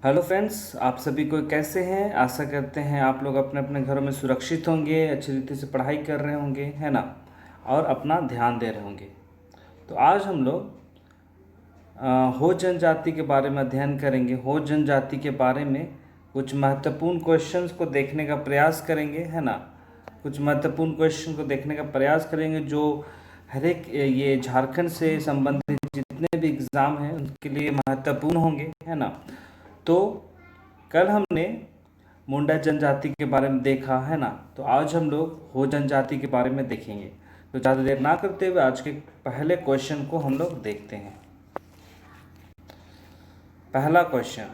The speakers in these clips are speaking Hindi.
हेलो फ्रेंड्स, आप सभी को कैसे हैं। आशा करते हैं आप लोग अपने अपने घरों में सुरक्षित होंगे, अच्छी रीति से पढ़ाई कर रहे होंगे, है ना, और अपना ध्यान दे रहे होंगे। तो आज हम लोग हो जनजाति के बारे में अध्ययन करेंगे। हो जनजाति के बारे में कुछ महत्वपूर्ण क्वेश्चंस को देखने का प्रयास करेंगे, है ना। कुछ महत्वपूर्ण क्वेश्चन को देखने का प्रयास करेंगे जो हर एक ये झारखंड से संबंधित जितने भी एग्ज़ाम हैं उनके लिए महत्वपूर्ण होंगे, है ना। तो कल हमने मुंडा जनजाति के बारे में देखा, है ना। तो आज हम लोग हो जनजाति के बारे में देखेंगे। तो ज़्यादा देर ना करते हुए आज के पहले क्वेश्चन को हम लोग देखते हैं। पहला क्वेश्चन,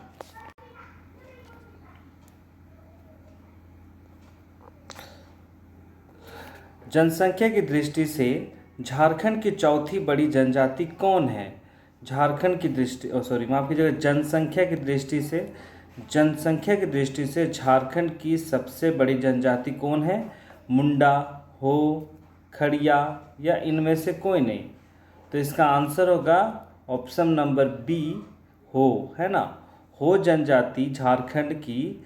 जनसंख्या की दृष्टि से झारखंड की चौथी बड़ी जनजाति कौन है। झारखंड की दृष्टि माफ कीजिएगा, जनसंख्या की दृष्टि से झारखंड की सबसे बड़ी जनजाति कौन है। मुंडा, हो, खड़िया या इनमें से कोई नहीं। तो इसका आंसर होगा ऑप्शन नंबर बी, हो, है ना। हो जनजाति झारखंड की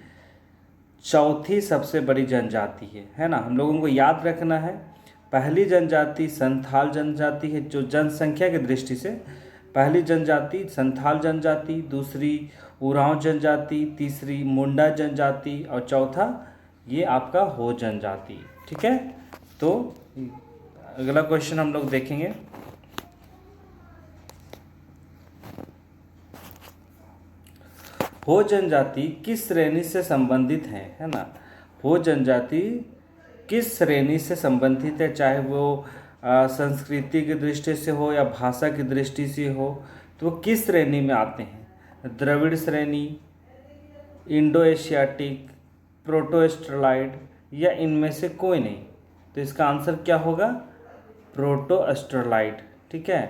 चौथी सबसे बड़ी जनजाति है ना। हम लोगों को याद रखना है, पहली जनजाति संथाल जनजाति है जो जनसंख्या की दृष्टि से पहली जनजाति संथाल जनजाति, दूसरी उरांव जनजाति, तीसरी मुंडा जनजाति और चौथा ये आपका हो जनजाति। ठीक है, तो अगला क्वेश्चन हम लोग देखेंगे। हो जनजाति किस श्रेणी से संबंधित है ना। हो जनजाति किस श्रेणी से संबंधित है, चाहे वो संस्कृति की दृष्टि से हो या भाषा की दृष्टि से हो, तो वो किस श्रेणी में आते हैं। द्रविड़ श्रेणी, इंडो एशियाटिक, प्रोटो एस्ट्रोलाइड या इनमें से कोई नहीं। तो इसका आंसर क्या होगा, प्रोटो एस्ट्रोलाइड। ठीक है,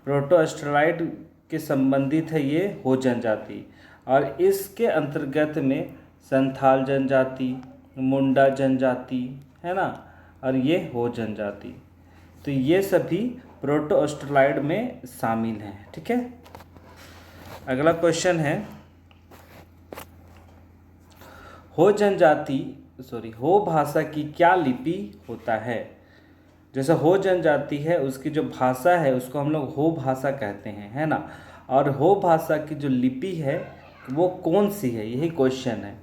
प्रोटो एस्ट्रोलाइड के संबंधित है ये हो जनजाति, और इसके अंतर्गत में संथाल जनजाति, मुंडा जनजाति, है ना, और ये हो जनजाति। तो ये सभी प्रोटो ऑस्ट्रोलाइड में शामिल हैं। ठीक है, अगला क्वेश्चन है, हो जनजाति हो भाषा की क्या लिपि होता है। जैसे हो जनजाति है उसकी जो भाषा है उसको हम लोग हो भाषा कहते हैं, है ना। और हो भाषा की जो लिपि है वो कौन सी है, यही क्वेश्चन है।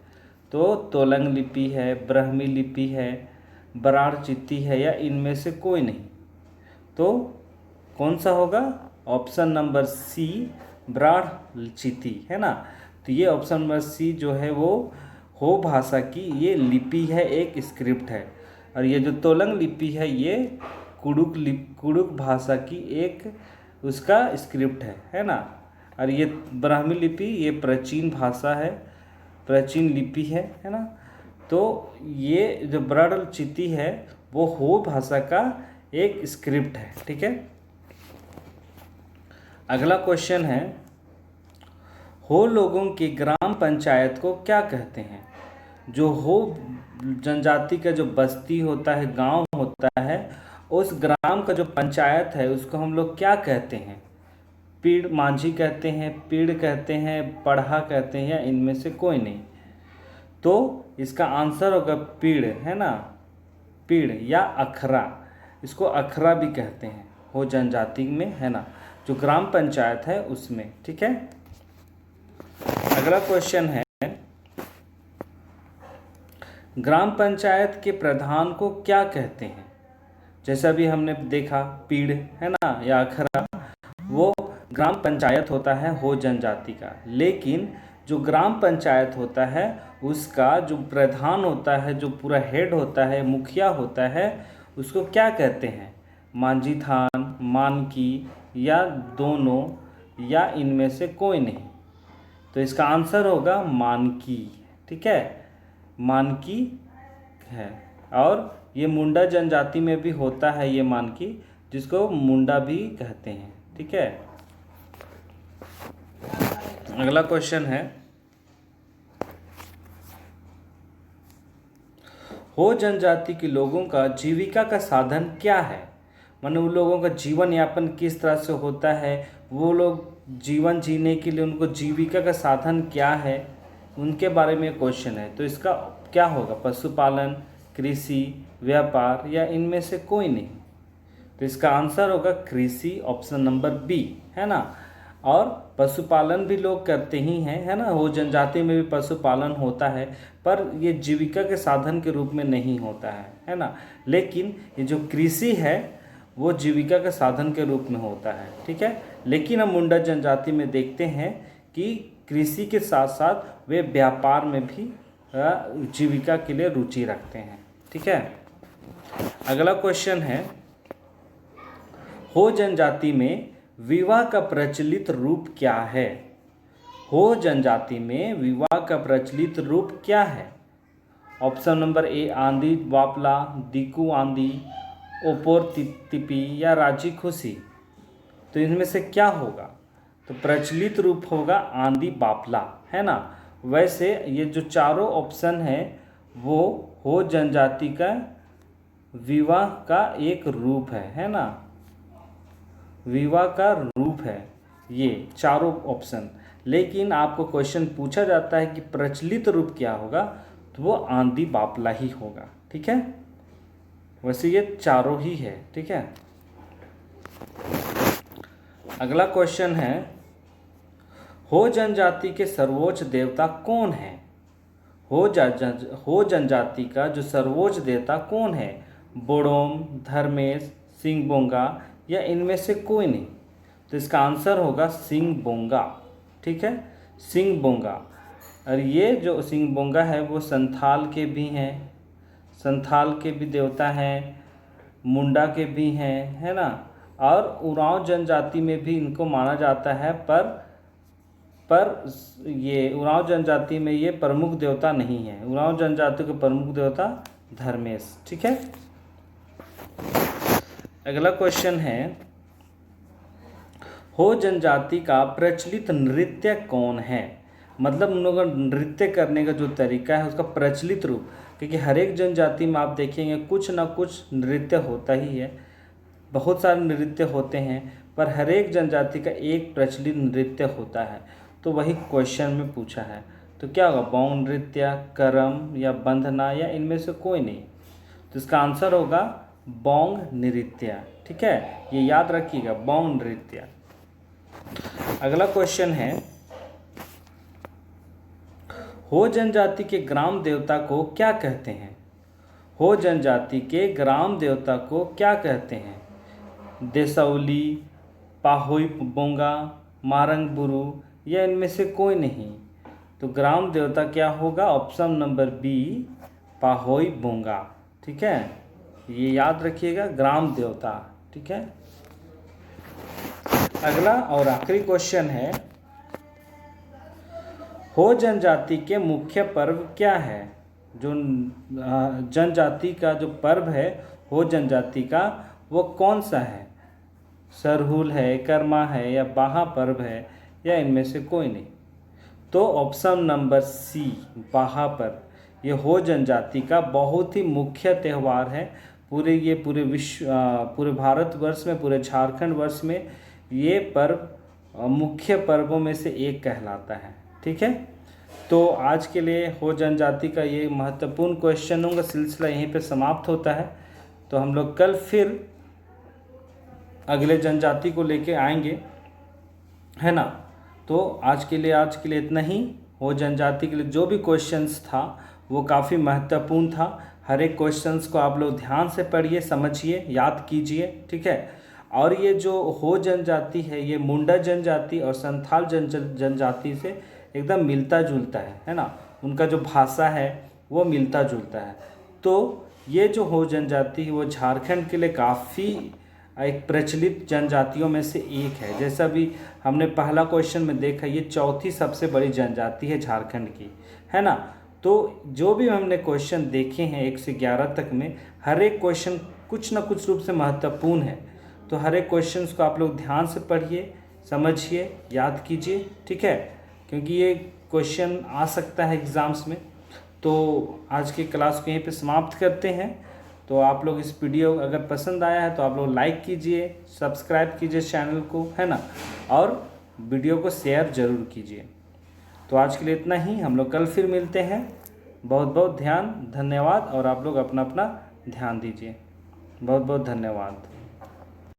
तो तोलंग लिपि है, ब्राह्मी लिपि है, बराड़ चित्ती है या इनमें से कोई नहीं। तो कौन सा होगा, ऑप्शन नंबर सी, बराड़ चित्ती, है ना। तो ये ऑप्शन नंबर सी जो है वो हो भाषा की ये लिपि है, एक स्क्रिप्ट है। और ये जो तोलंग लिपि है ये कुड़ुक भाषा की एक उसका स्क्रिप्ट है ना। और ये ब्राह्मी लिपि ये प्राचीन भाषा है, प्राचीन लिपि है ना। तो ये जो बराड़ चित्ती है वो हो भाषा का एक स्क्रिप्ट है। ठीक है, अगला क्वेश्चन है, हो लोगों की ग्राम पंचायत को क्या कहते हैं। जो हो जनजाति का जो बस्ती होता है, गांव होता है, उस ग्राम का जो पंचायत है उसको हम लोग क्या कहते हैं। पीड़ मांझी कहते हैं, पीड़ कहते हैं, पढ़ा कहते हैं या इनमें से कोई नहीं। तो इसका आंसर होगा पीड़, है ना। पीड़ या अखरा, इसको अखरा भी कहते हैं हो जनजाति में, है ना, जो ग्राम पंचायत है उसमें। ठीक है, अगला क्वेश्चन है, ग्राम पंचायत के प्रधान को क्या कहते हैं। जैसा भी हमने देखा पीड़, है ना, या अखरा, वो ग्राम पंचायत होता है हो जनजाति का। लेकिन जो ग्राम पंचायत होता है उसका जो प्रधान होता है, जो पूरा हेड होता है, मुखिया होता है, उसको क्या कहते हैं। मांझी थान, मानकी या दोनों या इनमें से कोई नहीं। तो इसका आंसर होगा मानकी। ठीक है, मानकी है। और ये मुंडा जनजाति में भी होता है ये मानकी, जिसको मुंडा भी कहते हैं। ठीक है, अगला क्वेश्चन है, हो जनजाति के लोगों का जीविका का साधन क्या है। माने उन लोगों का जीवन यापन किस तरह से होता है, वो लोग जीवन जीने के लिए उनको जीविका का साधन क्या है, उनके बारे में क्वेश्चन है, तो इसका क्या होगा? पशुपालन, कृषि, व्यापार या इनमें से कोई नहीं। तो इसका आंसर होगा कृषि, ऑप्शन नंबर बी, है ना। और पशुपालन भी लोग करते ही हैं, है ना। हो जनजाति में भी पशुपालन होता है, पर ये जीविका के साधन के रूप में नहीं होता है ना। लेकिन ये जो कृषि है वो जीविका के साधन के रूप में होता है, ठीक है। लेकिन हम मुंडा जनजाति में देखते हैं कि कृषि के साथ साथ वे व्यापार में भी जीविका के लिए रुचि रखते हैं, ठीक है। अगला क्वेश्चन है, हो जनजाति में विवाह का प्रचलित रूप क्या है? हो जनजाति में विवाह का प्रचलित रूप क्या है? ऑप्शन नंबर ए आंधी बापला, दिकू आंधी, ओपोर तिपी या राजी खुशी। तो इनमें से क्या होगा? तो प्रचलित रूप होगा आंधी बापला, है ना। वैसे ये जो चारों ऑप्शन है वो हो जनजाति का विवाह का एक रूप है ना। विवाह का रूप है ये चारों ऑप्शन। लेकिन आपको क्वेश्चन पूछा जाता है कि प्रचलित रूप क्या होगा, तो वो आंधी बापला ही होगा, ठीक है। वैसे ये चारों ही है, ठीक है। अगला क्वेश्चन है, हो जनजाति के सर्वोच्च देवता कौन है? हो जनजाति का जो सर्वोच्च देवता कौन है? बोडोम, धर्मेश, सिंगबोंगा या इनमें से कोई नहीं। तो इसका आंसर होगा सिंगबोंगा, ठीक है, सिंगबोंगा। और ये जो सिंगबोंगा है वो संथाल के भी हैं, संथाल के भी देवता हैं, मुंडा के भी हैं, है ना। और उरांव जनजाति में भी इनको माना जाता है, पर ये उरांव जनजाति में ये प्रमुख देवता नहीं है। उरांव जनजाति के प्रमुख देवता धर्मेश, ठीक है। अगला क्वेश्चन है, हो जनजाति का प्रचलित नृत्य कौन है? मतलब उन लोगों का नृत्य करने का जो तरीका है उसका प्रचलित रूप, क्योंकि हर एक जनजाति में आप देखेंगे कुछ ना कुछ नृत्य होता ही है। बहुत सारे नृत्य होते हैं, पर हर एक जनजाति का एक प्रचलित नृत्य होता है। तो वही क्वेश्चन में पूछा है, तो क्या होगा? बौंग नृत्य, करम या बंधना या इनमें से कोई नहीं। तो इसका आंसर होगा बौंग नृत्य, ठीक है, ये याद रखिएगा, बौंग नृत्य। अगला क्वेश्चन है, हो जनजाति के ग्राम देवता को क्या कहते हैं? हो जनजाति के ग्राम देवता को क्या कहते हैं? देसौली, पाहोई बोंगा, मारंग बुरु या इनमें से कोई नहीं। तो ग्राम देवता क्या होगा? ऑप्शन नंबर बी, पाहोई बोंगा, ठीक है, ये याद रखिएगा, ग्राम देवता, ठीक है। अगला और आखिरी क्वेश्चन है, हो जनजाति के मुख्य पर्व क्या है? जो जनजाति का जो पर्व है हो जनजाति का वो कौन सा है? सरहुल है, कर्मा है या बाहा पर्व है या इनमें से कोई नहीं। तो ऑप्शन नंबर सी, बाहा पर्व, ये हो जनजाति का बहुत ही मुख्य त्यौहार है। पूरे विश्व, पूरे भारतवर्ष में, पूरे झारखंड वर्ष में ये पर्व मुख्य पर्वों में से एक कहलाता है, ठीक है। तो आज के लिए हो जनजाति का ये महत्वपूर्ण क्वेश्चनों का सिलसिला यहीं पे समाप्त होता है। तो हम लोग कल फिर अगले जनजाति को लेके आएंगे, है ना। तो आज के लिए इतना ही। हो जनजाति के लिए जो भी क्वेश्चंस था वो काफ़ी महत्वपूर्ण था। हर एक क्वेश्चंस को आप लोग ध्यान से पढ़िए, समझिए, याद कीजिए, ठीक है। और ये जो हो जनजाति है ये मुंडा जनजाति और संथाल जनजाति से एकदम मिलता जुलता है ना। उनका जो भाषा है वो मिलता जुलता है। तो ये जो हो जनजाति है वो झारखंड के लिए काफ़ी एक प्रचलित जनजातियों में से एक है। जैसा भी हमने पहला क्वेश्चन में देखा, ये चौथी सबसे बड़ी जनजाति है झारखंड की, है ना। तो जो भी हमने क्वेश्चन देखे हैं 1 से 11 तक में, हर एक क्वेश्चन कुछ ना कुछ रूप से महत्वपूर्ण है। तो हर एक क्वेश्चन को आप लोग ध्यान से पढ़िए, समझिए, याद कीजिए, ठीक है, क्योंकि ये क्वेश्चन आ सकता है एग्ज़ाम्स में। तो आज की क्लास को यहीं पे समाप्त करते हैं। तो आप लोग इस वीडियो अगर पसंद आया है तो आप लोग लाइक कीजिए, सब्सक्राइब कीजिए चैनल को, है ना, और वीडियो को शेयर ज़रूर कीजिए। तो आज के लिए इतना ही, हम लोग कल फिर मिलते हैं। बहुत बहुत धन्यवाद, और आप लोग अपना अपना ध्यान दीजिए। बहुत बहुत धन्यवाद।